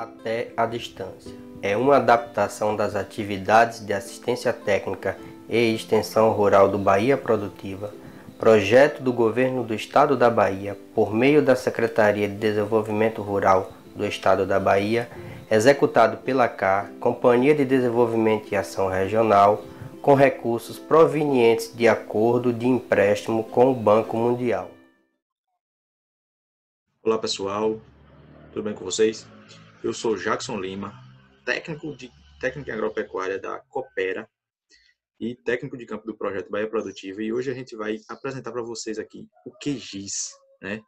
Até a distância. É uma adaptação das atividades de assistência técnica e extensão rural do Bahia Produtiva, projeto do Governo do Estado da Bahia, por meio da Secretaria de Desenvolvimento Rural do Estado da Bahia, executado pela CAR, Companhia de Desenvolvimento e Ação Regional, com recursos provenientes de acordo de empréstimo com o Banco Mundial. Olá pessoal, tudo bem com vocês? Eu sou Jackson Lima, técnico de técnica em agropecuária da Coopera e técnico de campo do projeto Bahia Produtiva, e hoje a gente vai apresentar para vocês aqui o QGIS, né?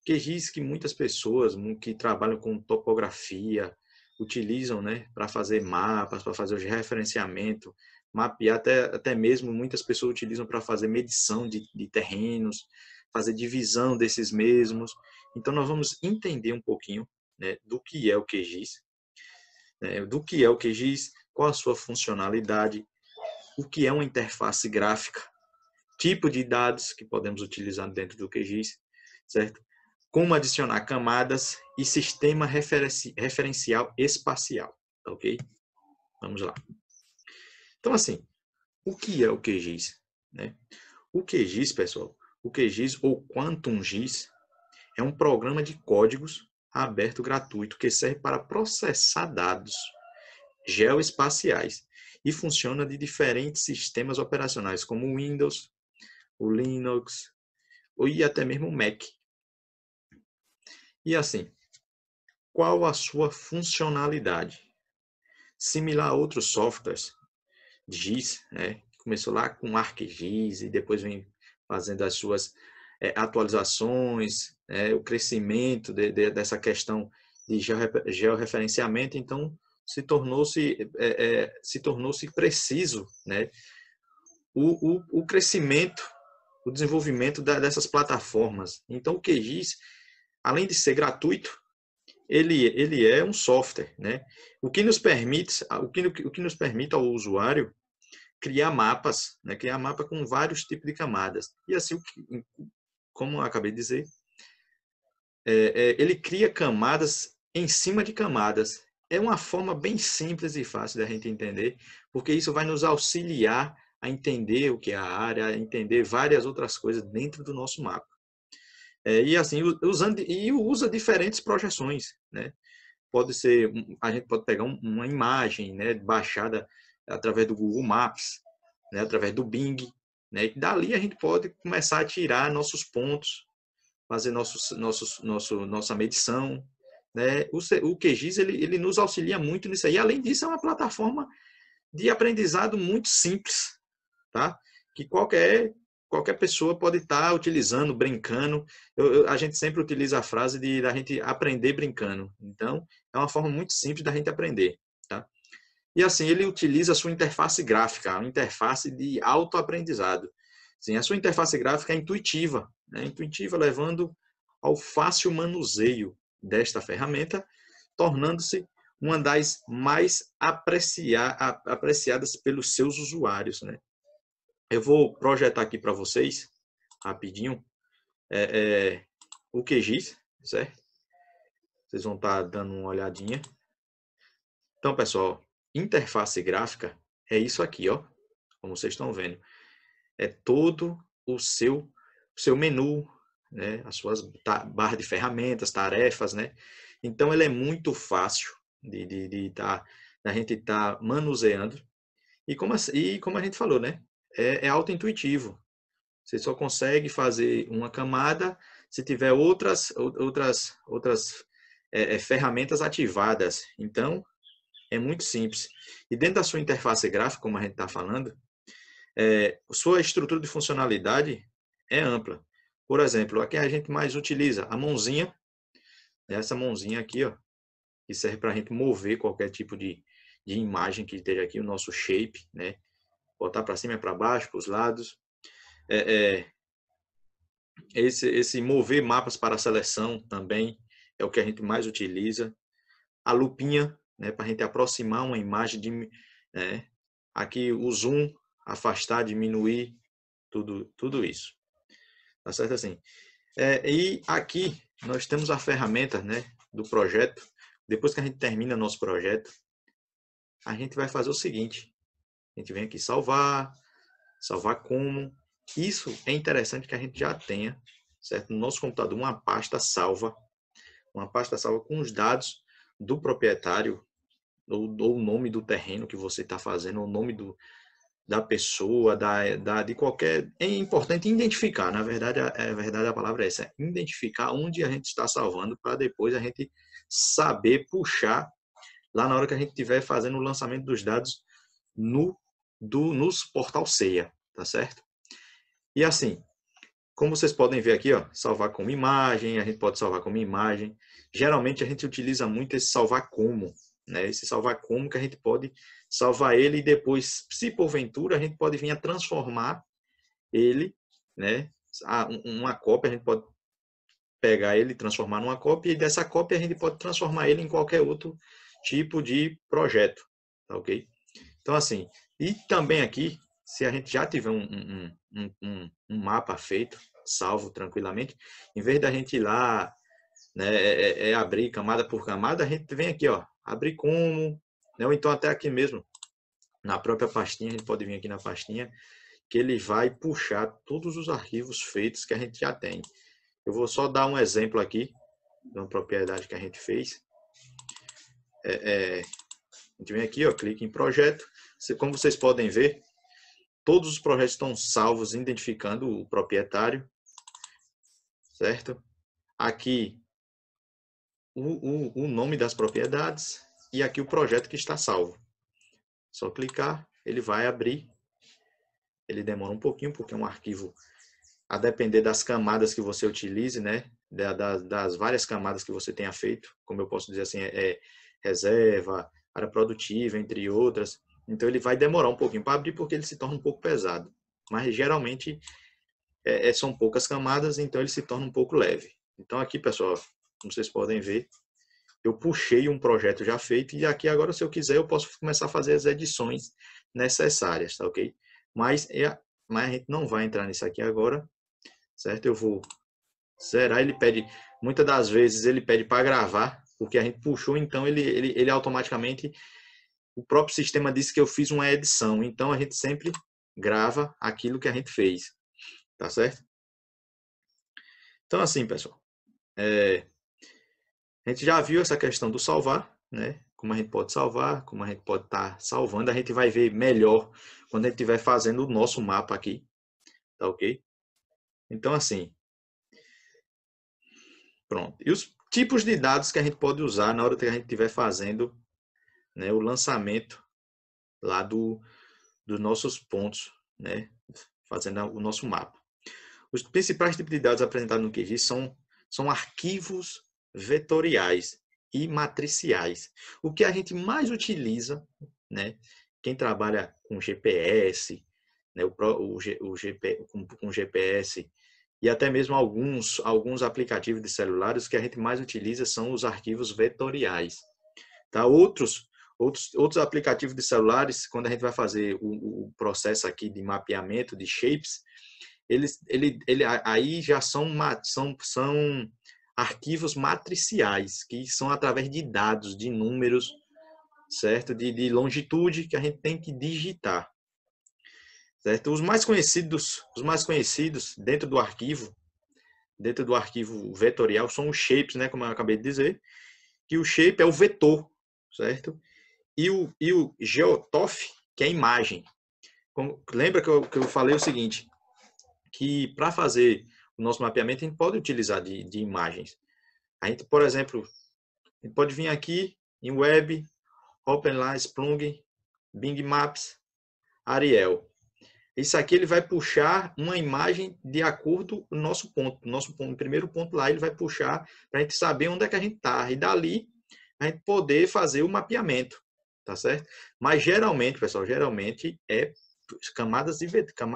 QGIS que muitas pessoas que trabalham com topografia utilizam, né, para fazer mapas, para fazer o referenciamento, mapear, até mesmo muitas pessoas utilizam para fazer medição de terrenos, fazer divisão desses mesmos. Então nós vamos entender um pouquinho, né, do que é o QGIS, né, do que é o QGIS, qual a sua funcionalidade, o que é uma interface gráfica, tipo de dados que podemos utilizar dentro do QGIS, certo? Como adicionar camadas e sistema referencial espacial, ok? Vamos lá. Então, assim, o que é o QGIS, né? O QGIS, pessoal, o QGIS ou QuantumGIS é um programa de códigos aberto gratuito que serve para processar dados geoespaciais e funciona de diferentes sistemas operacionais, como o Windows, o Linux e até mesmo o Mac. E assim, qual a sua funcionalidade? Similar a outros softwares, GIS, né? Começou lá com ArcGIS e depois vem fazendo as suas atualizações, o crescimento dessa questão de georreferenciamento, então se tornou-se preciso, né, o crescimento, o desenvolvimento dessas plataformas. Então o QGIS, além de ser gratuito, ele é um software, né? O que nos permite ao usuário criar mapas, né? Criar mapa com vários tipos de camadas. E assim, como eu acabei de dizer, ele cria camadas em cima de camadas. É uma forma bem simples e fácil da gente entender, porque isso vai nos auxiliar a entender o que é a área, a entender várias outras coisas dentro do nosso mapa. E assim, usa diferentes projeções, né? Pode ser, a gente pode pegar uma imagem, né, baixada através do Google Maps, né, através do Bing, né, e dali a gente pode começar a tirar nossos pontos, fazer nossa medição, né. O QGIS ele nos auxilia muito nisso aí. Além disso, é uma plataforma de aprendizado muito simples, tá? Que qualquer pessoa pode estar utilizando, brincando. A gente sempre utiliza a frase da gente aprender brincando. Então, é uma forma muito simples da gente aprender, tá? E assim, ele utiliza a sua interface gráfica, a interface de autoaprendizado. Sim, a sua interface gráfica é intuitiva, né? Intuitiva, levando ao fácil manuseio desta ferramenta, tornando-se uma das mais apreciadas pelos seus usuários, né? Eu vou projetar aqui para vocês, rapidinho, o QGIS, certo? Vocês vão estar dando uma olhadinha. Então, pessoal, interface gráfica é isso aqui, ó, como vocês estão vendo. É todo o seu menu, né? As suas barras de ferramentas, tarefas, né? Então, ele é muito fácil da gente estar manuseando. E como a gente falou, né? É auto-intuitivo. Você só consegue fazer uma camada se tiver outras ferramentas ativadas. Então, é muito simples. E dentro da sua interface gráfica, como a gente está falando, sua estrutura de funcionalidade é ampla. Por exemplo, aqui a gente mais utiliza a mãozinha, essa mãozinha aqui, ó, que serve para a gente mover qualquer tipo de imagem que esteja aqui, o nosso shape, né? Botar para cima e para baixo, para os lados. Esse mover mapas para a seleção também é o que a gente mais utiliza. A lupinha, né, para a gente aproximar uma imagem, né, aqui o zoom, afastar, diminuir, tudo isso. Tá certo assim? E aqui nós temos a ferramenta, né, do projeto depois que a gente termina nosso projeto, a gente vai fazer o seguinte. A gente vem aqui salvar como. Isso é interessante que a gente já tenha, certo? No nosso computador, uma pasta salva com os dados do proprietário, ou o nome do terreno que você está fazendo, o nome da pessoa, de qualquer... É importante identificar, na verdade, a palavra é essa, identificar onde a gente está salvando, para depois a gente saber puxar lá na hora que a gente estiver fazendo o lançamento dos dados no portal CEIA, tá certo? E assim, como vocês podem ver aqui, ó, salvar como imagem, a gente pode salvar como imagem. Geralmente a gente utiliza muito esse salvar como, né? Esse salvar como que a gente pode salvar ele e depois, se porventura, a gente pode vir a transformar ele, né? Uma cópia, a gente pode pegar ele e transformar numa cópia, e dessa cópia a gente pode transformar ele em qualquer outro tipo de projeto, tá ok? Então, assim, e também aqui, se a gente já tiver um mapa feito, salvo tranquilamente, em vez da gente ir lá, né, abrir camada por camada, a gente vem aqui, ó, abrir como, né, ou então até aqui mesmo, na própria pastinha, a gente pode vir aqui na pastinha, que ele vai puxar todos os arquivos feitos que a gente já tem. Eu vou só dar um exemplo aqui, de uma propriedade que a gente fez. A gente vem aqui, ó, clica em projeto. Como vocês podem ver, todos os projetos estão salvos, identificando o proprietário, certo? Aqui, o nome das propriedades e aqui o projeto que está salvo. Só clicar, ele vai abrir. Ele demora um pouquinho, porque é um arquivo, a depender das camadas que você utilize, né? Das várias camadas que você tenha feito, como eu posso dizer assim, reserva, área produtiva, entre outras. Então ele vai demorar um pouquinho para abrir, porque ele se torna um pouco pesado. Mas geralmente são poucas camadas, então ele se torna um pouco leve. Então aqui, pessoal, como vocês podem ver, eu puxei um projeto já feito, e aqui agora, se eu quiser, eu posso começar a fazer as edições necessárias, tá ok? Mas a gente não vai entrar nisso aqui agora, certo? Eu vou zerar, ele pede, muitas das vezes ele pede para gravar, porque a gente puxou, então ele automaticamente, o próprio sistema disse que eu fiz uma edição, então a gente sempre grava aquilo que a gente fez, tá certo? Então assim, pessoal, a gente já viu essa questão do salvar, né? Como a gente pode salvar, como a gente pode estar salvando, a gente vai ver melhor quando a gente estiver fazendo o nosso mapa aqui, tá ok? Então assim, pronto. E os tipos de dados que a gente pode usar na hora que a gente estiver fazendo, né, o lançamento lá dos nossos pontos, né, fazendo o nosso mapa. Os principais tipos de dados apresentados no QGIS são arquivos vetoriais e matriciais. O que a gente mais utiliza, né, quem trabalha com GPS, né, com GPS, e até mesmo alguns aplicativos de celulares, que a gente mais utiliza são os arquivos vetoriais. Tá? Outros aplicativos de celulares, quando a gente vai fazer o processo aqui de mapeamento de shapes, aí já são arquivos matriciais, que são através de dados, de números, certo? De longitude que a gente tem que digitar. Certo? Os mais conhecidos dentro do arquivo vetorial são os shapes, né, como eu acabei de dizer, que o shape é o vetor, certo? E o geotof, que é a imagem. Lembra que eu falei o seguinte, que para fazer o nosso mapeamento a gente pode utilizar de imagens. A gente, por exemplo, a gente pode vir aqui em Web, OpenLine, Splunk, Bing Maps, Ariel. Isso aqui ele vai puxar uma imagem de acordo com o nosso ponto. O primeiro ponto lá ele vai puxar para a gente saber onde é que a gente está. E dali a gente poder fazer o mapeamento, tá certo? Mas geralmente, pessoal, é camadas de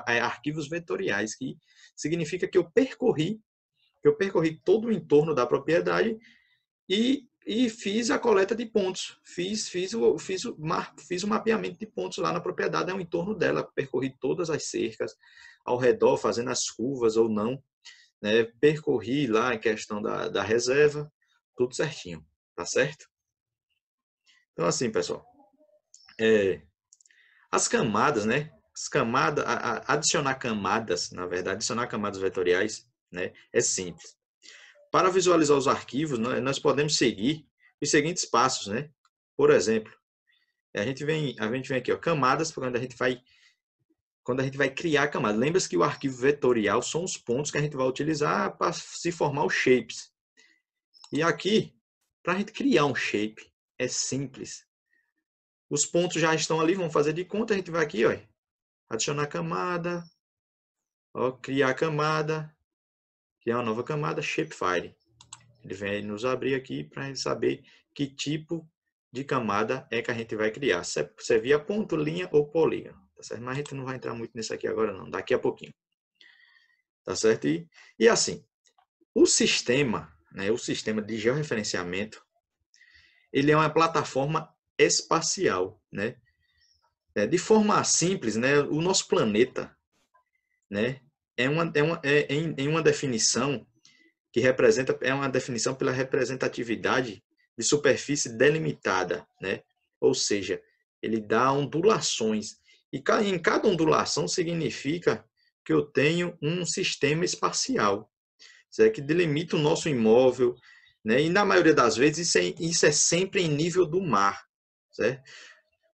arquivos vetoriais, que significa que eu percorri todo o entorno da propriedade e fiz a coleta de pontos. Fiz o mapeamento de pontos lá na propriedade, ao entorno dela. Percorri todas as cercas ao redor, fazendo as curvas ou não. Né? Percorri lá em questão da reserva, tudo certinho. Tá certo? Então, assim, pessoal, as camadas, né? Adicionar camadas, na verdade, adicionar camadas vetoriais, né? É simples. Para visualizar os arquivos, nós podemos seguir os seguintes passos, né? Por exemplo, a gente vem aqui, ó, camadas, quando a gente vai criar camadas. Lembra-se que o arquivo vetorial são os pontos que a gente vai utilizar para se formar os shapes. E aqui, para a gente criar um shape, é simples. Os pontos já estão ali, vamos fazer de conta, a gente vai aqui, ó, adicionar camada, ó, criar camada, criar uma nova camada, shapefile. Ele vem nos abrir aqui para a gente saber que tipo de camada é que a gente vai criar. Se é via ponto, linha ou polígono. Tá certo? Mas a gente não vai entrar muito nisso aqui agora não, daqui a pouquinho. Tá certo? E assim, o sistema, né, o sistema de georreferenciamento, ele é uma plataforma espacial, né? De forma simples, né, o nosso planeta, né, em uma definição que representa, é uma definição pela representatividade de superfície delimitada, né? Ou seja, ele dá ondulações. E em cada ondulação significa que eu tenho um sistema espacial, certo? Que delimita o nosso imóvel, né? E na maioria das vezes isso é sempre em nível do mar, certo?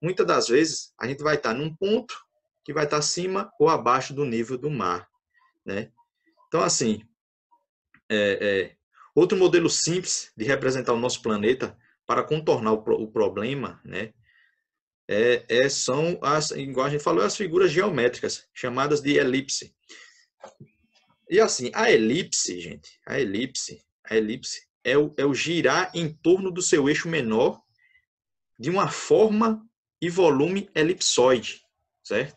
Muitas das vezes a gente vai estar num ponto que vai estar acima ou abaixo do nível do mar, né? Então, assim, outro modelo simples de representar o nosso planeta para contornar o problema, né, são igual a gente falou, as figuras geométricas, chamadas de elipse. E assim, a elipse, gente, a elipse é o girar em torno do seu eixo menor de uma forma e volume elipsoide, certo?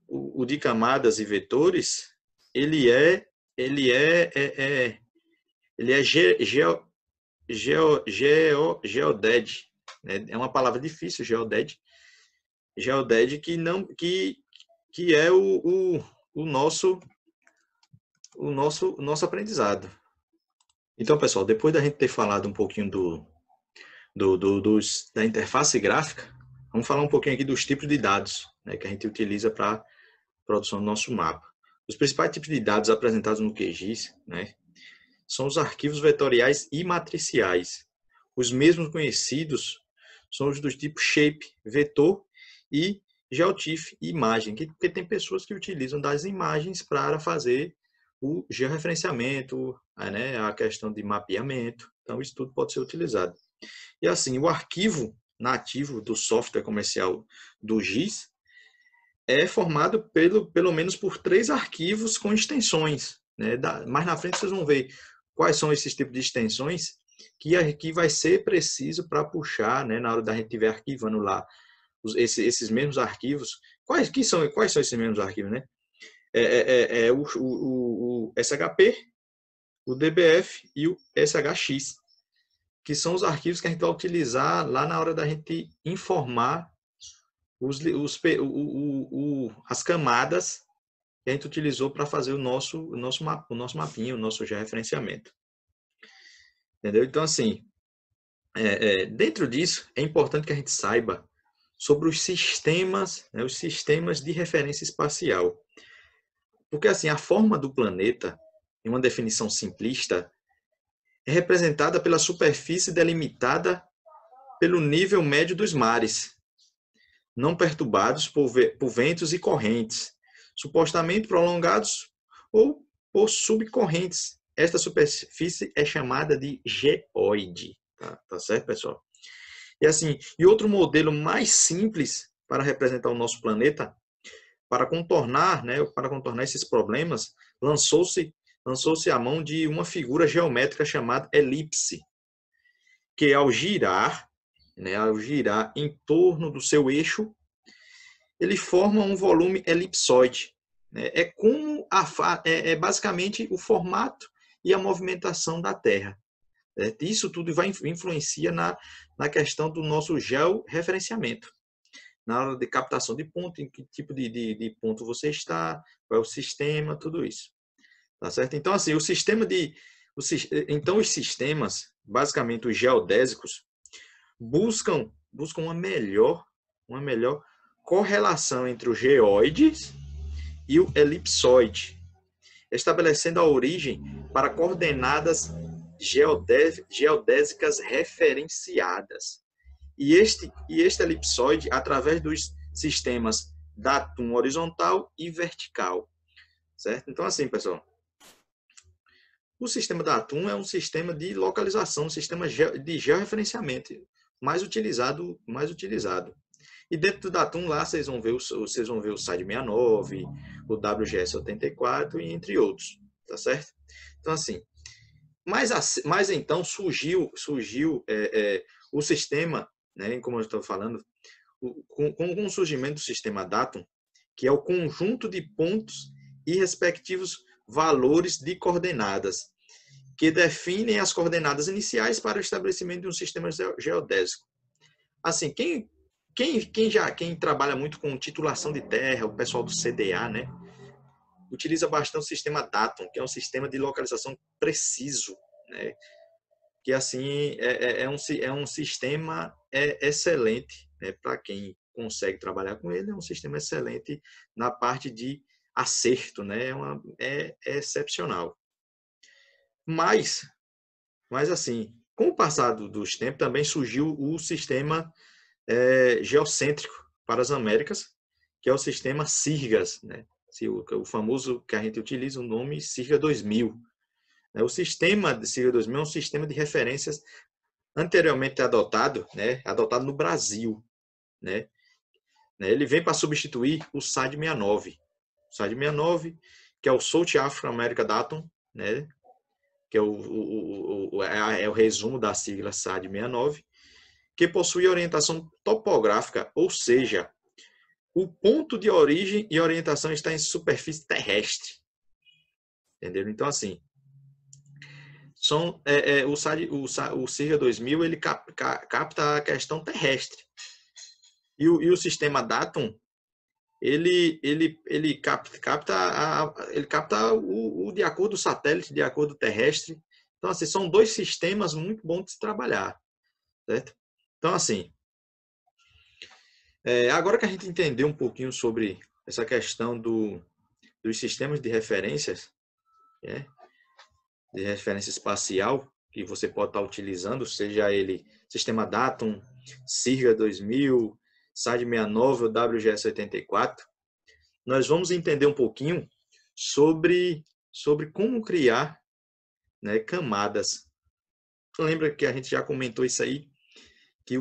O de camadas e vetores, ele é ele é, é, é ele é geoded, né? É uma palavra difícil, geoded que é o nosso aprendizado. Então, pessoal, depois da gente ter falado um pouquinho da interface gráfica, vamos falar um pouquinho aqui dos tipos de dados, né, que a gente utiliza para a produção do nosso mapa. Os principais tipos de dados apresentados no QGIS, né, são os arquivos vetoriais e matriciais. Os mesmos conhecidos são os dos tipos shape, vetor e geotiff, imagem, porque tem pessoas que utilizam das imagens para fazer o georreferenciamento, né, a questão de mapeamento. Então, isso tudo pode ser utilizado. E assim, o arquivo nativo do software comercial do GIS é formado pelo menos por 3 arquivos com extensões, né? Mais na frente vocês vão ver quais são esses tipos de extensões que vai ser preciso para puxar, né, na hora da gente estiver arquivando lá esses mesmos arquivos. Quais são esses mesmos arquivos, né? O SHP, o DBF e o SHX, que são os arquivos que a gente vai utilizar lá na hora da gente informar as camadas que a gente utilizou para fazer o nosso mapinha, o nosso georreferenciamento. Entendeu? Então, assim, dentro disso, é importante que a gente saiba sobre os sistemas, né, os sistemas de referência espacial. Porque, assim, a forma do planeta, em uma definição simplista, é representada pela superfície delimitada pelo nível médio dos mares, não perturbados por ventos e correntes, supostamente prolongados ou por subcorrentes. Esta superfície é chamada de geóide. Tá certo, pessoal? E assim, e outro modelo mais simples para representar o nosso planeta, para contornar esses problemas, lançou-se a mão de uma figura geométrica chamada elipse, que ao girar em torno do seu eixo, ele forma um volume elipsoide. É basicamente o formato e a movimentação da Terra. Isso tudo influencia na questão do nosso georreferenciamento. Na hora de captação de ponto, em que tipo de ponto você está, qual é o sistema, tudo isso. Tá certo? Então, assim, Então, os sistemas, basicamente os geodésicos, buscam uma melhor correlação entre os geoides e o elipsoide, estabelecendo a origem para coordenadas geodésicas referenciadas. E este elipsoide, através dos sistemas datum horizontal e vertical. Certo? Então, assim, pessoal, o sistema datum é um sistema de localização, um sistema de georreferenciamento mais utilizado. E dentro do datum lá vocês vão ver o SAD 69, o WGS 84 e entre outros, tá certo? Então, assim, mas então surgiu o sistema, né, como eu estou falando, com o surgimento do sistema datum, que é o conjunto de pontos e respectivos valores de coordenadas, que definem as coordenadas iniciais para o estabelecimento de um sistema geodésico. Assim, quem trabalha muito com titulação de terra, o pessoal do CDA, né, utiliza bastante o sistema datum, que é um sistema de localização preciso, né, que assim é um sistema excelente, né, para quem consegue trabalhar com ele, é um sistema excelente na parte de acerto, né, é excepcional. Mas assim, com o passar dos tempos, também surgiu o sistema geocêntrico para as Américas, que é o sistema SIRGAS, né? O famoso que a gente utiliza o nome SIRGA 2000. O sistema de SIRGA 2000 é um sistema de referências anteriormente adotado, né? Adotado no Brasil, né? Ele vem para substituir o SAD 69. O SAD 69, que é o South African America Datum, né? Que é o resumo da sigla SAD 69, que possui orientação topográfica, ou seja, o ponto de origem e orientação está em superfície terrestre. Entendeu? Então, assim, o SIRGA 2000 ele capta a questão terrestre. E o sistema Datum, ele capta o de acordo do satélite, de acordo terrestre. Então, assim, são dois sistemas muito bons de se trabalhar. Certo? Então, assim, agora que a gente entendeu um pouquinho sobre essa questão dos sistemas de referências, né, de referência espacial, que você pode estar utilizando, seja ele sistema Datum, SIRGA 2000, SAD 69 ou WGS 84, nós vamos entender um pouquinho sobre como criar, né, camadas. Lembra que a gente já comentou isso aí? Que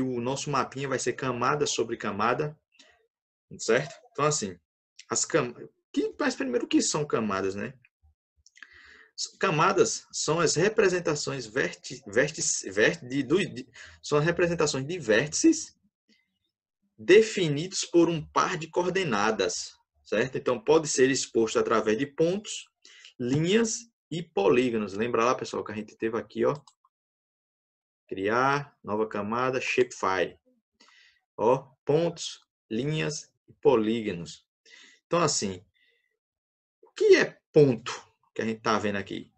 o nosso mapinha vai ser camada sobre camada, certo? Então, assim, mas primeiro, o que são camadas, né? Camadas são as representações são representações de vértices definidos por um par de coordenadas, certo? Então, pode ser exposto através de pontos, linhas e polígonos. Lembra lá, pessoal, que a gente teve aqui, ó, criar nova camada, shapefile. Ó, pontos, linhas e polígonos. Então, assim, o que é ponto que a gente está vendo aqui?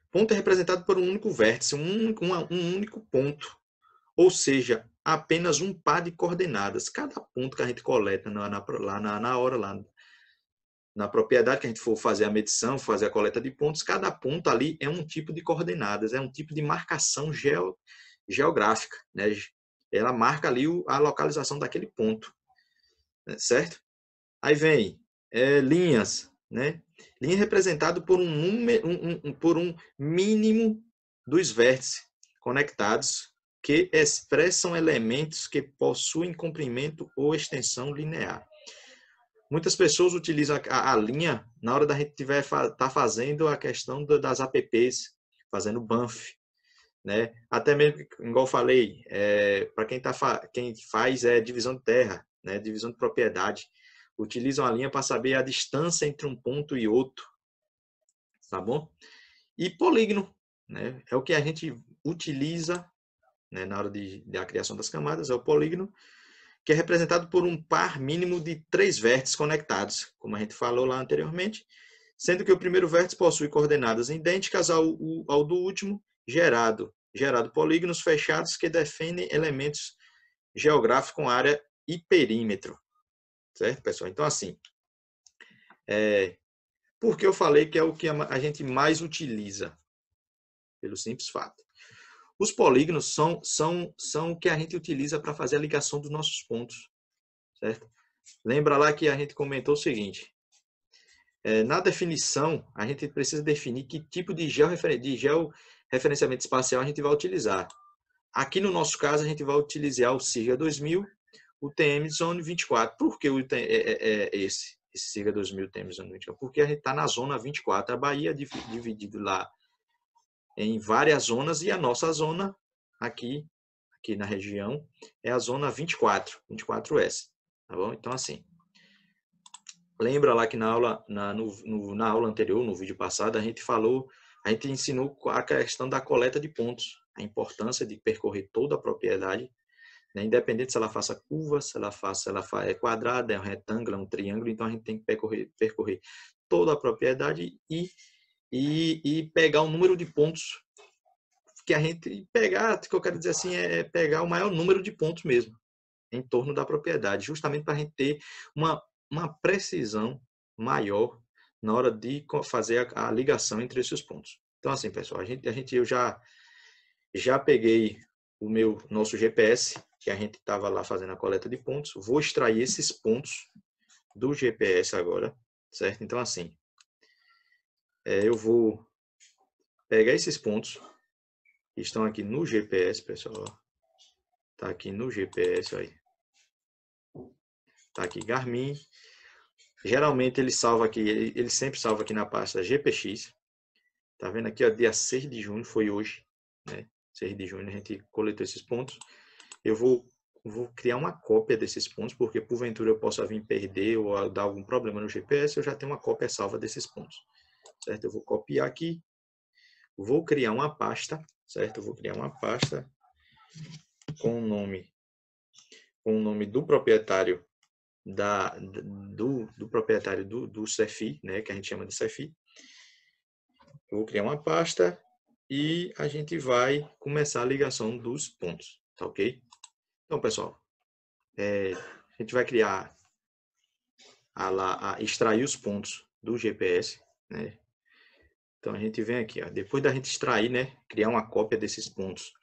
Ponto é representado por um único vértice, um único ponto. Ou seja, apenas um par de coordenadas. Cada ponto que a gente coleta na hora, lá na propriedade que a gente for fazer a medição, fazer a coleta de pontos, cada ponto ali é um tipo de coordenadas, é um tipo de marcação geográfica, né? Ela marca ali a localização daquele ponto, né? Certo? Aí vem linhas, né? Linha representada por por um mínimo dos vértices conectados que expressam elementos que possuem comprimento ou extensão linear. Muitas pessoas utilizam a linha na hora da gente tá fazendo a questão das apps, fazendo banff, né? Até mesmo, igual eu falei, para quem faz divisão de terra, né? Divisão de propriedade, utilizam a linha para saber a distância entre um ponto e outro, tá bom? E polígono, né? É o que a gente utiliza, né, na hora da criação das camadas, é o polígono, que é representado por um par mínimo de 3 vértices conectados, como a gente falou lá anteriormente, sendo que o primeiro vértice possui coordenadas idênticas ao do último, gerado polígonos fechados que definem elementos geográficos com área e perímetro. Certo, pessoal? Então, assim, porque eu falei que é o que a gente mais utiliza, pelo simples fato. Os polígonos são o que a gente utiliza para fazer a ligação dos nossos pontos, certo? Lembra lá que a gente comentou o seguinte, na definição, a gente precisa definir que tipo de georreferenciamento espacial a gente vai utilizar. Aqui no nosso caso, a gente vai utilizar o SIGA 2000, o TM Zone 24. Por que esse SIGA 2000 TM Zone 24? Porque a gente está na zona 24. A Bahia é dividido lá em várias zonas e a nossa zona aqui na região é a zona 24S. Tá bom? Então, assim, lembra lá que na aula anterior, no vídeo passado, a gente ensinou a questão da coleta de pontos, a importância de percorrer toda a propriedade, né? Independente se ela faça curva, se ela é quadrada, é um retângulo, é um triângulo, então a gente tem que percorrer toda a propriedade e pegar o número de pontos que a gente pegar, que eu quero dizer assim, é pegar o maior número de pontos mesmo em torno da propriedade, justamente para a gente ter uma precisão maior na hora de fazer a ligação entre esses pontos. Então, assim, pessoal, eu já peguei o nosso GPS, que a gente estava lá fazendo a coleta de pontos. Vou extrair esses pontos do GPS agora, certo? Então, assim, eu vou pegar esses pontos que estão aqui no GPS, pessoal. Está aqui no GPS, aí. Está aqui Garmin. Geralmente ele salva aqui, ele sempre salva aqui na pasta GPX. Tá vendo aqui, ó, dia 6 de junho, foi hoje, né? 6 de junho a gente coletou esses pontos. Eu vou criar uma cópia desses pontos, porque porventura eu possa vir perder ou dar algum problema no GPS, eu já tenho uma cópia salva desses pontos, certo? Eu vou copiar aqui, vou criar uma pasta, certo? Eu vou criar uma pasta com o nome do proprietário do proprietário do CEFI, né, que a gente chama de CEFI. Eu vou criar uma pasta e a gente vai começar a ligação dos pontos, tá ok? Então, pessoal, a gente vai criar, extrair os pontos do GPS, né? Então, a gente vem aqui, ó, depois da gente extrair, né, criar uma cópia desses pontos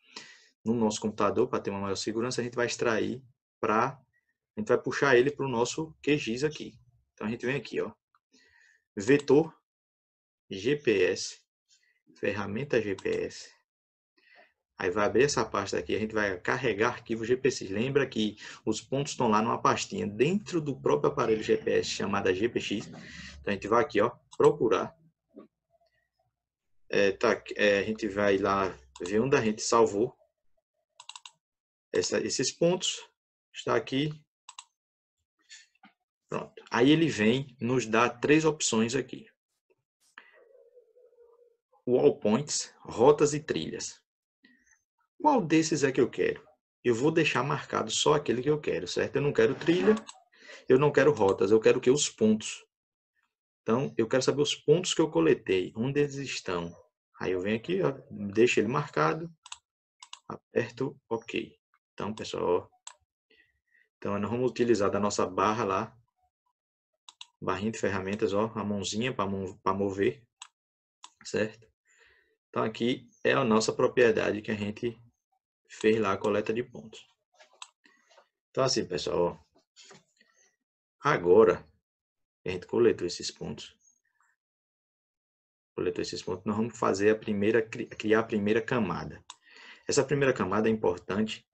no nosso computador para ter uma maior segurança, a gente vai extrair a gente vai puxar ele para o nosso QGIS aqui. Então, a gente vem aqui, ó, vetor GPS, ferramenta GPS. Aí vai abrir essa pasta aqui, a gente vai carregar arquivo GPX. Lembra que os pontos estão lá numa pastinha dentro do próprio aparelho GPS chamada GPX. Então a gente vai aqui, ó, procurar. A gente vai lá ver onde a gente salvou esses pontos. Está aqui. Pronto. Aí ele vem nos dar 3 opções aqui. Wallpoints, rotas e trilhas. Qual desses é que eu quero? Eu vou deixar marcado só aquele que eu quero, certo? Eu não quero trilha, eu não quero rotas, eu quero que os pontos. Então, eu quero saber os pontos que eu coletei, onde eles estão. Aí eu venho aqui, ó, deixo ele marcado, aperto OK. Então, pessoal, então nós vamos utilizar da nossa barra lá, barrinha de ferramentas, ó, a mãozinha para mover, certo? Então, aqui é a nossa propriedade que a gente fez lá a coleta de pontos. Então, assim, pessoal, ó, agora que a gente coletou esses pontos, nós vamos fazer criar a primeira camada. Essa primeira camada é importante,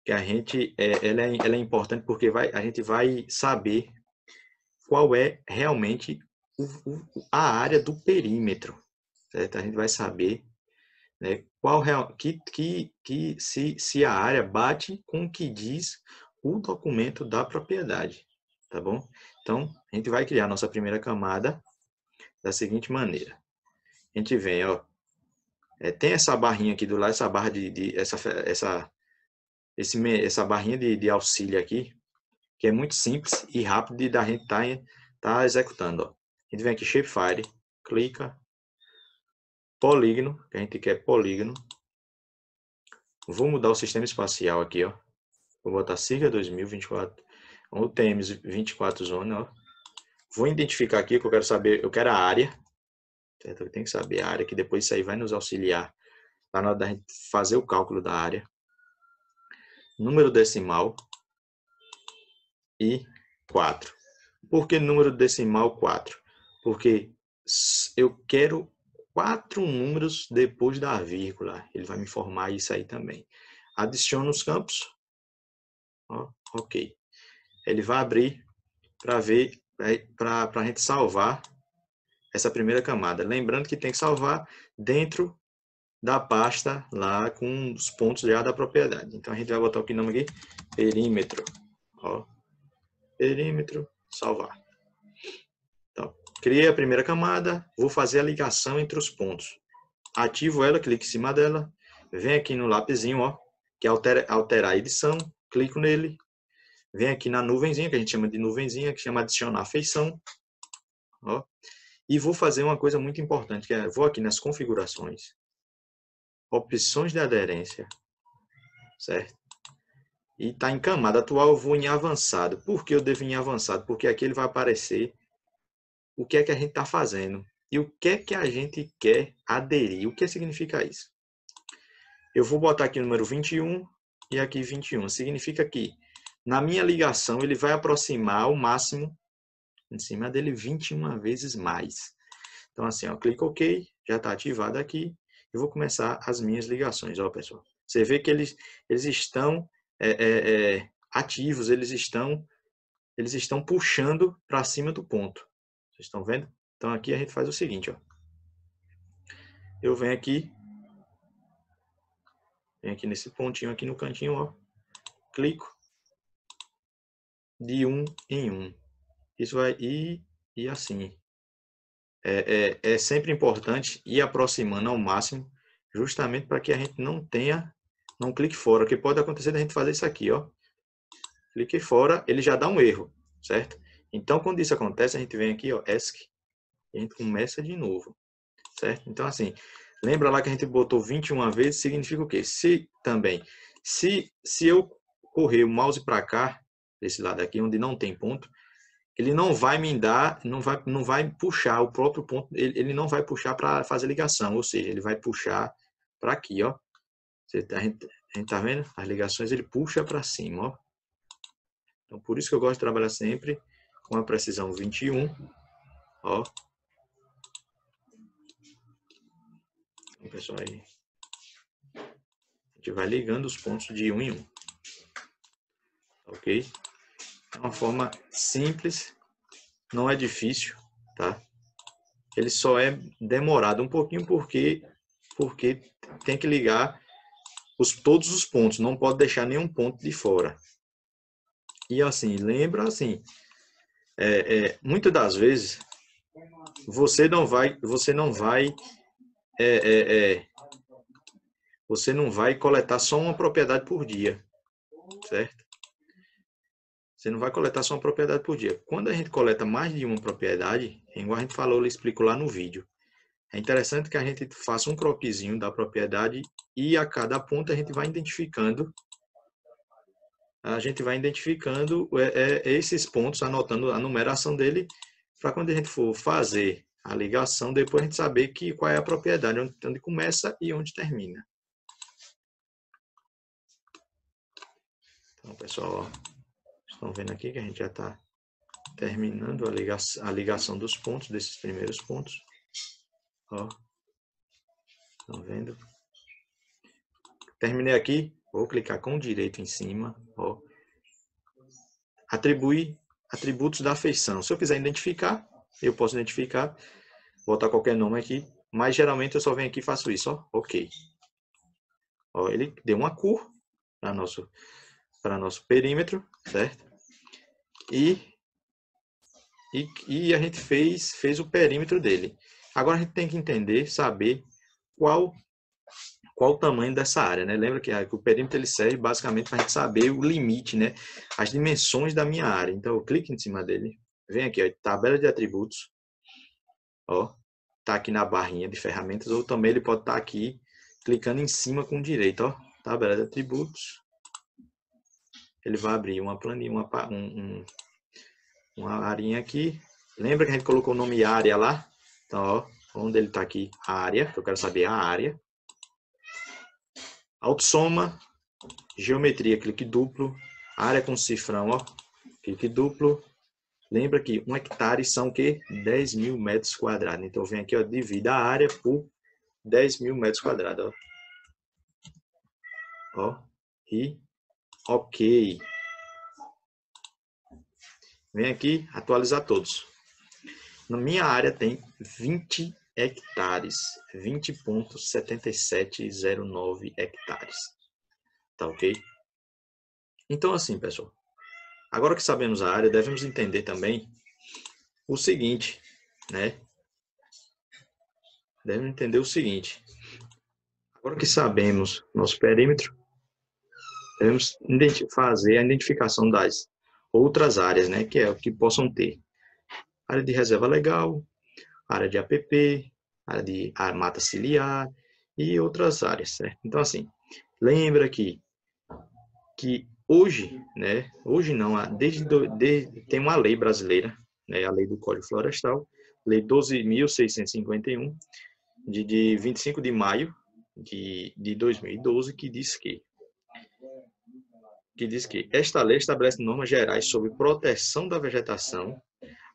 que ela é importante porque a gente vai saber qual é realmente a área do perímetro, certo? A gente vai saber, né, se a área bate com o que diz o documento da propriedade, tá bom? Então, a gente vai criar a nossa primeira camada da seguinte maneira. A gente vem, ó, tem essa barrinha aqui do lado, essa barra essa barrinha de auxílio aqui, que é muito simples e rápido da gente tá executando, ó. A gente vem aqui, Shapefile, clica, polígono, que a gente quer polígono. Vou mudar o sistema espacial aqui, ó. Vou botar Siga 2024, o TMS 24 Zone, ó. Vou identificar aqui que eu quero saber, eu quero a área, certo? Eu tenho que saber a área, que depois isso aí vai nos auxiliar lá na hora da gente fazer o cálculo da área. Número decimal e 4. Por que número decimal 4? Porque eu quero 4 números depois da vírgula. Ele vai me informar isso aí também. Adiciono os campos. Ó, ok. Ele vai abrir para ver, para a gente salvar essa primeira camada. Lembrando que tem que salvar dentro da pasta lá com os pontos já da propriedade. Então a gente vai botar o que nome aqui? Perímetro. Ó, perímetro, salvar. Então, criei a primeira camada, vou fazer a ligação entre os pontos. Ativo ela, clico em cima dela, venho aqui no lapisinho, ó, que é alterar a edição, clico nele, venho aqui na nuvenzinha, que a gente chama de nuvenzinha, que chama adicionar feição, ó, e vou fazer uma coisa muito importante, que é, vou aqui nas configurações, opções de aderência, certo? E está em camada atual, eu vou em avançado. Por que eu devo ir em avançado? Porque aqui ele vai aparecer o que é que a gente está fazendo e o que é que a gente quer aderir. O que significa isso? Eu vou botar aqui o número 21 e aqui 21. Significa que na minha ligação ele vai aproximar ao máximo em cima dele 21 vezes mais. Então assim, ó, clico OK, já está ativado aqui. Eu vou começar as minhas ligações. Ó, pessoal, você vê que eles estão ativos, eles estão puxando para cima do ponto. Vocês estão vendo? Então aqui a gente faz o seguinte, ó. Eu venho aqui nesse pontinho aqui no cantinho, ó. Clico de 1 em 1. Isso vai ir e assim. É sempre importante ir aproximando ao máximo, justamente para que a gente não clique fora, porque pode acontecer da gente fazer isso aqui, ó. Cliquei fora, ele já dá um erro, certo? Então, quando isso acontece, a gente vem aqui, ó, ESC, e a gente começa de novo, certo? Então, assim, lembra lá que a gente botou 21 vezes, significa o quê? Se eu correr o mouse para cá, desse lado aqui, onde não tem ponto, ele não vai me dar, não vai puxar o próprio ponto, ele não vai puxar para fazer ligação, ou seja, ele vai puxar para aqui, ó. A gente tá vendo? As ligações ele puxa para cima, ó. Então, por isso que eu gosto de trabalhar sempre com a precisão 21, ó. Então, pessoal, aí a gente vai ligando os pontos de 1 em 1. Ok? É uma forma simples, não é difícil, tá? Ele só é demorado um pouquinho porque tem que ligar todos os pontos, não pode deixar nenhum ponto de fora. E assim, lembra assim, muitas das vezes você não vai coletar só uma propriedade por dia, certo? Você não vai coletar só uma propriedade por dia. Quando a gente coleta mais de uma propriedade, igual a gente falou, eu explico lá no vídeo. É interessante que a gente faça um croquisinho da propriedade e a cada ponto a gente vai identificando esses pontos, anotando a numeração dele, para quando a gente for fazer a ligação, depois a gente saber qual é a propriedade, onde começa e onde termina. Então, pessoal, ó, estão vendo aqui que a gente já está terminando a ligação dos pontos, desses primeiros pontos. Ó, estão vendo? Terminei aqui, vou clicar com o direito em cima, ó. Atribuir atributos da feição. Se eu quiser identificar, eu posso identificar, botar qualquer nome aqui, mas geralmente eu só venho aqui e faço isso, ó, ok. Ó, ele deu uma cor para nosso perímetro, certo? E a gente fez o perímetro dele. Agora a gente tem que entender, saber qual o tamanho dessa área, né? Lembra que o perímetro ele serve basicamente para a gente saber o limite, né? As dimensões da minha área. Então eu clico em cima dele, vem aqui, ó, tabela de atributos, Ó, tá aqui na barrinha de ferramentas, ou também ele pode estar aqui clicando em cima com o direito, ó, tabela de atributos. Ele vai abrir uma planilha, uma arinha aqui. Lembra que a gente colocou o nome área lá? Então, ó, onde ele está aqui, a área, que eu quero saber a área. Autossoma, geometria, clique duplo. Área com cifrão, ó, clique duplo. Lembra que 1 hectare são o quê? 10.000 metros quadrados. Então, vem aqui, ó, divida a área por 10.000 metros quadrados, ó. Ó, e ok. Vem aqui, atualizar todos. Na minha área tem 20 hectares, 20,7709 hectares. Tá ok? Então, assim, pessoal, agora que sabemos a área, devemos entender também o seguinte, né? Devemos entender o seguinte. Agora que sabemos nosso perímetro, devemos fazer a identificação das outras áreas, né? Que é o que possam ter. Área de reserva legal, área de APP, área de mata ciliar e outras áreas, certo? Então, assim, lembra que hoje, né? Hoje não, tem uma lei brasileira, né? A lei do Código Florestal, lei 12.651, de 25 de maio de 2012, que diz que esta lei estabelece normas gerais sobre proteção da vegetação,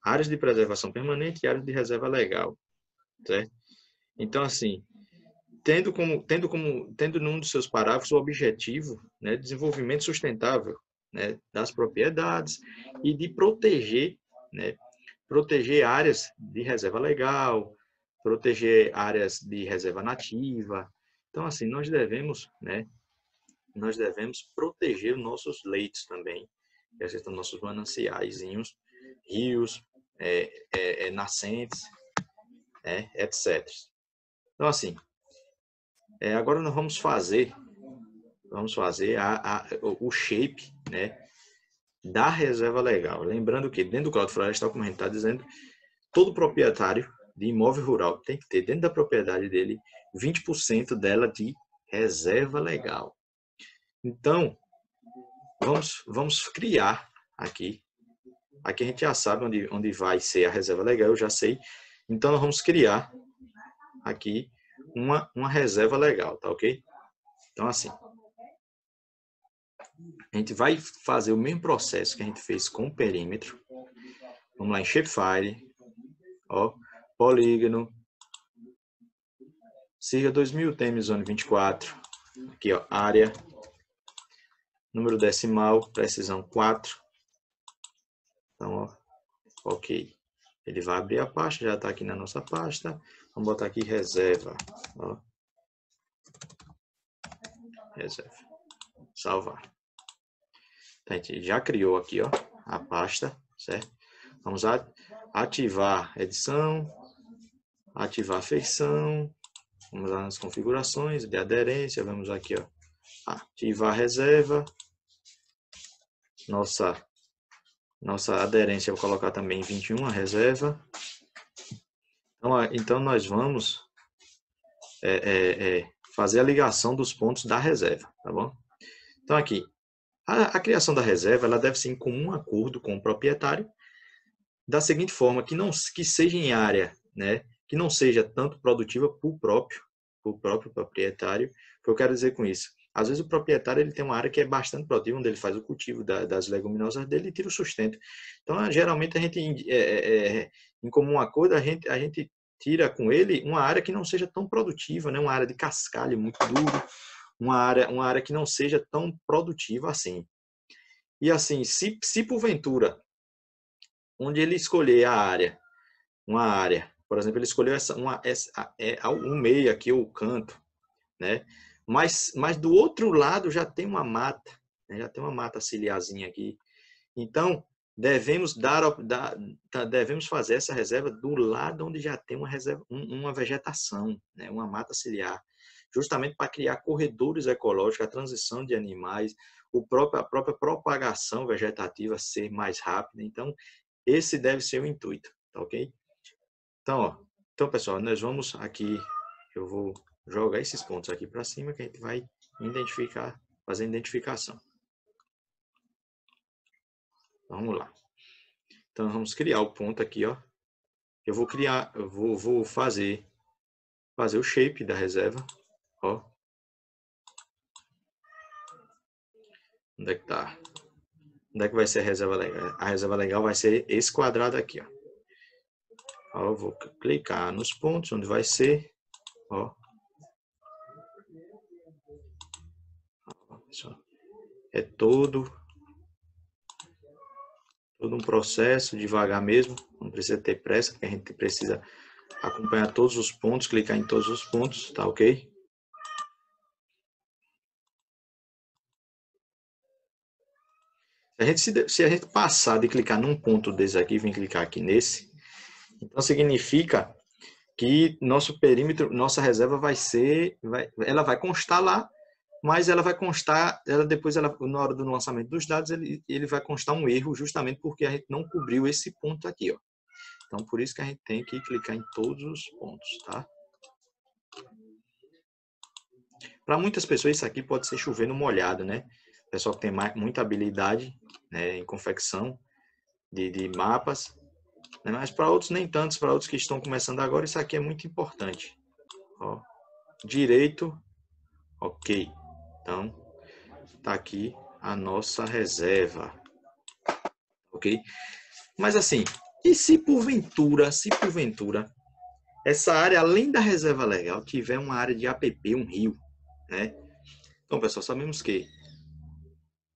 áreas de preservação permanente e áreas de reserva legal, certo? Então, assim, tendo num dos seus parágrafos o objetivo, né, desenvolvimento sustentável, né, das propriedades e de proteger, né, proteger áreas de reserva legal, proteger áreas de reserva nativa. Então, assim, nós devemos proteger os nossos leitos também, esses são nossos mananciaizinhos, rios, nascentes, etc. Então, assim, agora nós vamos fazer o shape, né, da reserva legal. Lembrando que dentro do Código Florestal, como a gente está dizendo, todo proprietário de imóvel rural tem que ter dentro da propriedade dele 20% dela de reserva legal. Então, vamos criar aqui. Aqui a gente já sabe onde vai ser a reserva legal, eu já sei. Então, nós vamos criar aqui uma reserva legal, tá ok? Então, assim, a gente vai fazer o mesmo processo que a gente fez com o perímetro. Vamos lá em Shapefile, ó, polígono, siga 2000, time zone 24, aqui ó, área, número decimal, precisão 4. Então, ó, ok. Ele vai abrir a pasta, já está aqui na nossa pasta. Vamos botar aqui reserva, ó. Reserva. Salvar. Então, a gente já criou aqui, ó, a pasta, certo? Vamos ativar edição, ativar feição. Vamos lá nas configurações de aderência, vamos aqui, ó, ativar reserva. Nossa aderência, eu vou colocar também 21, a reserva. Então nós vamos fazer a ligação dos pontos da reserva, tá bom? Então aqui, a criação da reserva, ela deve ser em comum acordo com o proprietário, da seguinte forma, que seja em área, né, que não seja tanto produtiva para o próprio proprietário. O que eu quero dizer com isso? Às vezes o proprietário ele tem uma área que é bastante produtiva, onde ele faz o cultivo das leguminosas dele e tira o sustento. Então, geralmente, a gente, em comum acordo, a gente tira com ele uma área que não seja tão produtiva, né? Uma área de cascalho muito duro, uma área que não seja tão produtiva assim. E assim, se porventura, onde ele escolher uma área, por exemplo, ele escolheu um meio aqui, o canto, né? Mas do outro lado já tem uma mata, né? Já tem uma mata ciliarzinha aqui. Então, devemos fazer essa reserva do lado onde já tem uma vegetação, né? Uma mata ciliar, justamente para criar corredores ecológicos, a transição de animais, a própria propagação vegetativa ser mais rápida. Então, esse deve ser o intuito, tá ok? Então, ó, Então, pessoal, nós vamos aqui, eu vou jogar esses pontos aqui para cima, que a gente vai identificar, fazer a identificação. Vamos lá. Então, vamos criar o ponto aqui, ó. Eu vou criar, eu vou fazer o shape da reserva, ó. Onde é que tá? Onde é que vai ser a reserva legal? A reserva legal vai ser esse quadrado aqui, ó. Ó, eu vou clicar nos pontos onde vai ser, ó. É todo um processo, devagar mesmo, não precisa ter pressa, porque a gente precisa acompanhar todos os pontos, clicar em todos os pontos, tá ok? Se a gente passar de clicar num ponto desse aqui, vem clicar aqui nesse, então significa que nosso perímetro, nossa reserva ela vai constar lá, mas ela vai constar, na hora do lançamento dos dados, ele vai constar um erro justamente porque a gente não cobriu esse ponto aqui, ó. Então, por isso que a gente tem que clicar em todos os pontos, tá? Para muitas pessoas, isso aqui pode ser chover no molhado, né? O pessoal que tem muita habilidade, né, em confecção de mapas, né? Mas para outros nem tantos, para outros que estão começando agora, isso aqui é muito importante. Ó, direito, ok. Então, tá aqui a nossa reserva, ok? Mas assim, e se porventura, essa área, além da reserva legal, tiver uma área de APP, um rio, né? Então, pessoal, sabemos que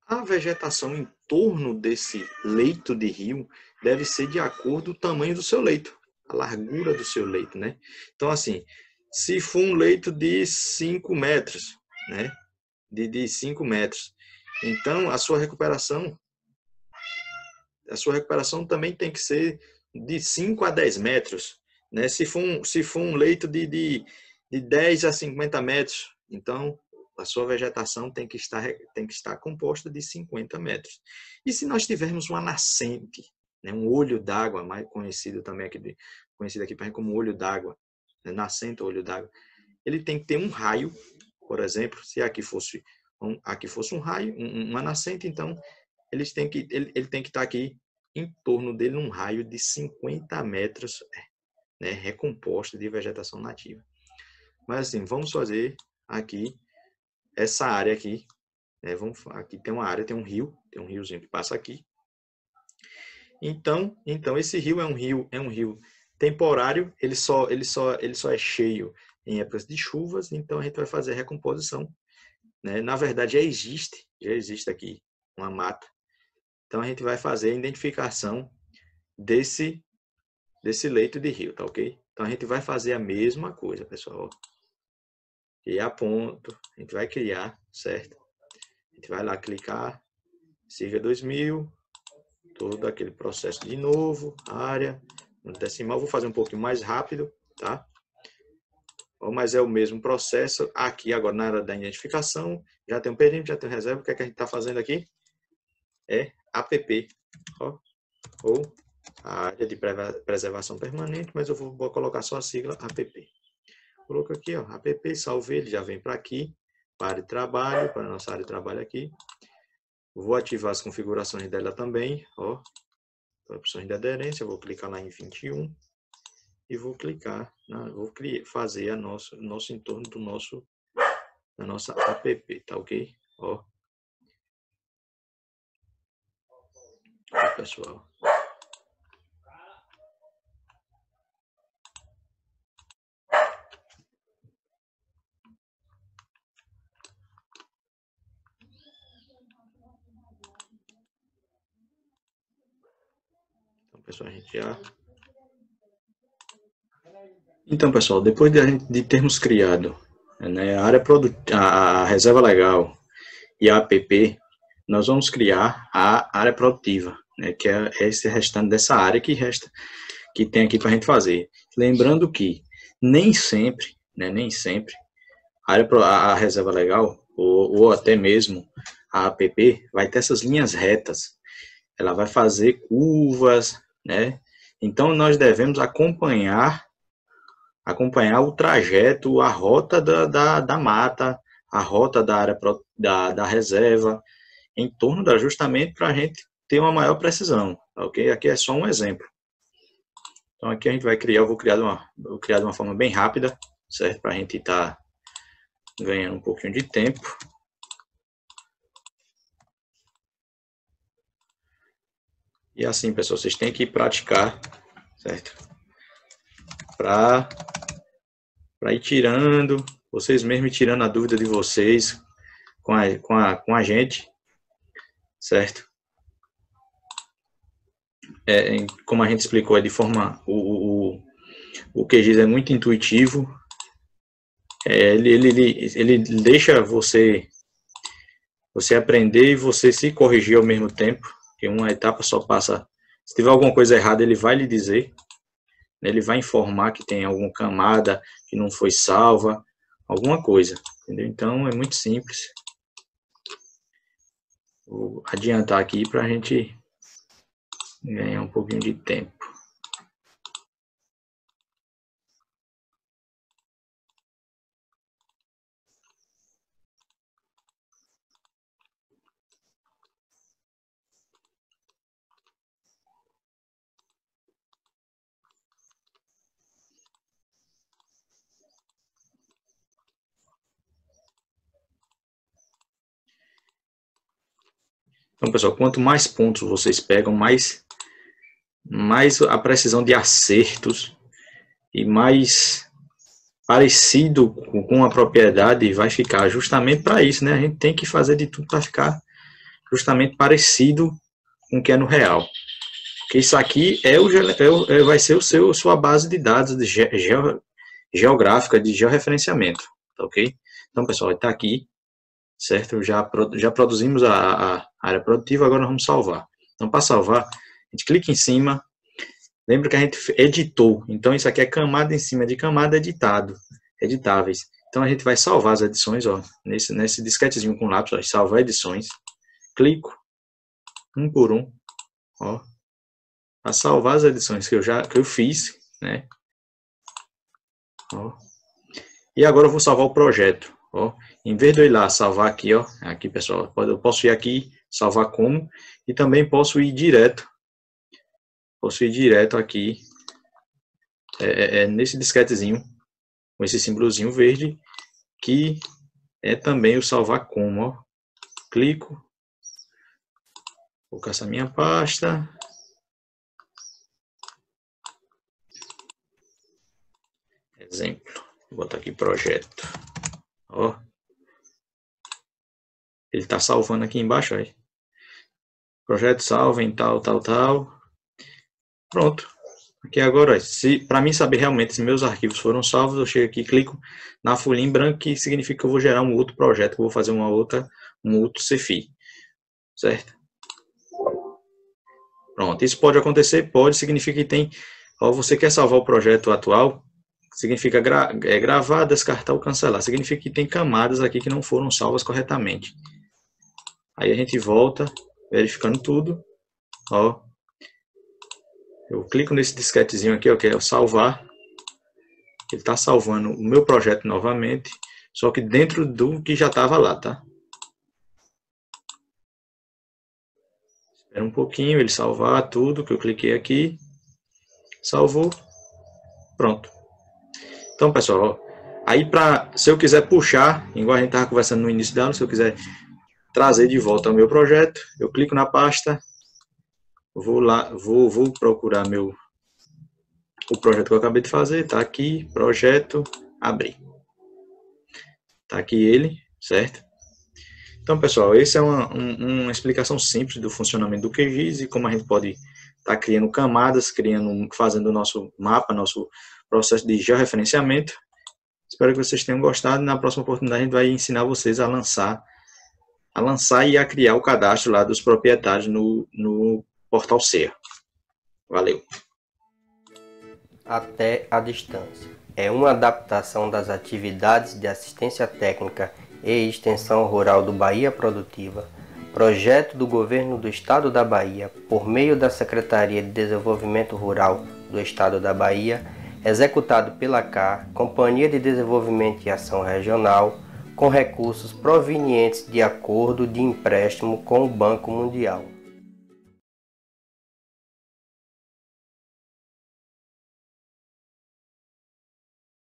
a vegetação em torno desse leito de rio deve ser de acordo com o tamanho do seu leito, a largura do seu leito, né? Então, assim, se for um leito de 5 metros, né? De 5 metros, então a sua recuperação também tem que ser de 5 a 10 metros, né? Se for um leito de 10 a 50 metros, então a sua vegetação tem que estar composta de 50 metros. E se nós tivermos uma nascente, né, um olho d'água, mais conhecido também conhecido aqui como olho d'água, né, nascente ou olho d'água, ele tem que ter um raio, por exemplo, se aqui fosse um raio, uma nascente, então ele tem que estar aqui em torno dele um raio de 50 metros, né, recomposta de vegetação nativa. Mas assim, vamos fazer aqui essa área aqui, né, aqui tem uma área, tem um riozinho que passa aqui. Então esse rio é um rio temporário, ele só é cheio em épocas de chuvas, então a gente vai fazer a recomposição, né? Na verdade já existe aqui uma mata. Então a gente vai fazer a identificação desse leito de rio, tá ok? Então a gente vai fazer a mesma coisa, pessoal. Criar ponto, a gente vai criar, certo? A gente vai lá clicar, siga 2000, todo aquele processo de novo, área, no decimal, vou fazer um pouquinho mais rápido, tá? Mas é o mesmo processo. Aqui agora na área da identificação, já tem um perímetro, já tem um reserva, o que é que a gente está fazendo aqui? É APP, ó, ou a área de preservação permanente, mas eu vou colocar só a sigla APP. Coloco aqui, ó, APP, salvei, ele já vem para aqui, para área de trabalho, para a nossa área de trabalho aqui. Vou ativar as configurações dela também, ó, opções de aderência, vou clicar lá em 21 e vou clicar, vou fazer nosso entorno da nossa APP, tá ok? Ó, pessoal. Então, pessoal, a gente já... Então, pessoal, depois de termos criado, né, a reserva legal e a APP, nós vamos criar a área produtiva, né, que é esse restante dessa área que resta, que tem aqui para a gente fazer. Lembrando que nem sempre a reserva legal ou até mesmo a APP vai ter essas linhas retas. Ela vai fazer curvas, né? Então nós devemos acompanhar acompanhar o trajeto, a rota da mata, a rota da área da reserva, em torno da, justamente para a gente ter uma maior precisão, ok? Aqui é só um exemplo. Então aqui a gente vai criar, vou criar de uma forma bem rápida, certo? Para a gente estar ganhando um pouquinho de tempo. E assim, pessoal, vocês têm que praticar, certo? Para ir tirando, vocês mesmos tirando a dúvida de vocês com a gente, certo? Como a gente explicou, é de forma, o QGIS é muito intuitivo, ele deixa você aprender e você se corrigir ao mesmo tempo, que uma etapa só passa, se tiver alguma coisa errada, ele vai lhe dizer, ele vai informar que tem alguma camada que não foi salva, alguma coisa, entendeu? Então é muito simples. Vou adiantar aqui para a gente ganhar um pouquinho de tempo. Então, pessoal, quanto mais pontos vocês pegam, mais a precisão de acertos e mais parecido com a propriedade vai ficar, justamente para isso, né? A gente tem que fazer de tudo para ficar justamente parecido com o que é no real. Porque isso aqui vai ser sua base de dados de geográfica, de georreferenciamento, tá ok? Então, pessoal, está aqui, certo? Já produzimos a área produtiva, agora nós vamos salvar. Então, para salvar, a gente clica em cima. Lembra que a gente editou. Então, isso aqui é camada em cima de camada editáveis. Então, a gente vai salvar as edições, ó, nesse disquetezinho com lápis, ó, salvar edições. Clico, um por um, ó, para salvar as edições que eu fiz, né? Ó. E agora eu vou salvar o projeto, ó. Em vez de eu ir lá salvar aqui, ó, aqui, pessoal, eu posso ir aqui, salvar como, e também posso ir direto aqui, nesse disquetezinho, com esse símbolozinho verde, que é também o salvar como, ó. Clico, vou caçar minha pasta, exemplo, vou botar aqui projeto, ó. Ele está salvando aqui embaixo, aí. Projeto salva em tal. Pronto. Aqui agora, para mim saber realmente se meus arquivos foram salvos, eu chego aqui e clico na folhinha em branco, que significa que eu vou gerar um outro projeto, que eu vou fazer um outro CFI, certo? Pronto, isso pode acontecer? Pode, significa que tem, ó, você quer salvar o projeto atual, significa gravar, descartar ou cancelar, significa que tem camadas aqui que não foram salvas corretamente. Aí a gente volta, verificando tudo, ó. Eu clico nesse disquetezinho aqui, ó, que é o salvar. Ele está salvando o meu projeto novamente, só que dentro do que já estava lá, tá? Espera um pouquinho, ele salvar tudo que eu cliquei aqui. Salvou. Pronto. Então, pessoal, ó, aí se eu quiser puxar, igual a gente estava conversando no início da aula, se eu quiser trazer de volta o meu projeto, eu clico na pasta, vou lá, vou procurar o projeto que eu acabei de fazer, tá aqui, projeto, abrir. Tá aqui ele, certo? Então, pessoal, essa é uma explicação simples do funcionamento do QGIS e como a gente pode estar criando camadas, fazendo o nosso mapa, nosso processo de georreferenciamento. Espero que vocês tenham gostado. Na próxima oportunidade, a gente vai ensinar vocês a lançar e a criar o cadastro lá dos proprietários no portal SEA. Valeu! Até a distância. É uma adaptação das atividades de assistência técnica e extensão rural do Bahia Produtiva, projeto do Governo do Estado da Bahia, por meio da Secretaria de Desenvolvimento Rural do Estado da Bahia, executado pela CAR, Companhia de Desenvolvimento e Ação Regional, com recursos provenientes de acordo de empréstimo com o Banco Mundial.